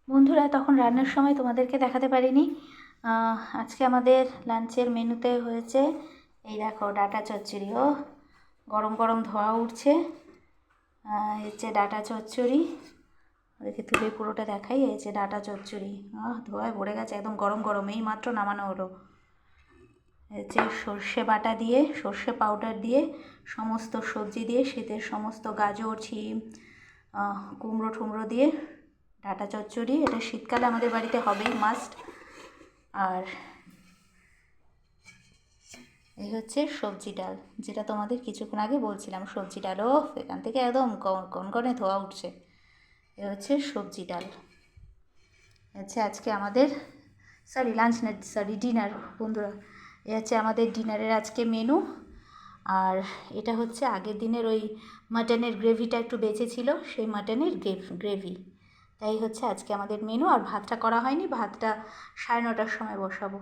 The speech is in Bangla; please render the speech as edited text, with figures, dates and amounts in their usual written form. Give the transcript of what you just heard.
বন্ধুরা, তখন রান্নার সময় তোমাদেরকে দেখাতে পারিনি। আজকে আমাদের লাঞ্চের মেনুতে হয়েছে এই দেখো ডাঁটা চচ্চড়ি। ও গরম গরম ধোয়া উঠছে। হচ্ছে ডাঁটা চচ্চড়ি, ওদেরকে তুলে পুরোটা দেখাই। এই যে ডাঁটা চচ্চড়ি, ধোয়ায় ভরে গেছে, একদম গরম গরম, এই মাত্র নামানো হলো। হচ্ছে সর্ষে বাটা দিয়ে, সর্ষে পাউডার দিয়ে, সমস্ত সবজি দিয়ে, শীতের সমস্ত গাজর, শিম, কুমড়ো টুমড়ো দিয়ে ডাঁটা চচ্চড়ি। এটা শীতকালে আমাদের বাড়িতে হবেই, মাস্ট। আর এই হচ্ছে সবজি ডাল, যেটা তোমাদের কিছুক্ষণ আগে বলছিলাম। সবজি ডাল, ও এখান থেকে একদম কনকনে ধোয়া উঠছে। এ হচ্ছে সবজি ডাল। হচ্ছে আজকে আমাদের লাঞ্চ না, ডিনার বন্ধুরা। এ হচ্ছে আমাদের ডিনারের আজকে মেনু। আর এটা হচ্ছে আগের দিনের ওই মাটনের গ্রেভিটা একটু বেঁচে ছিল, সেই মাটনের গ্রেভি। তাই হচ্ছে আজকে আমাদের মেনু। আর ভাতটা করা হয়নি, ভাতটা 9:30টার সময় বসাবো।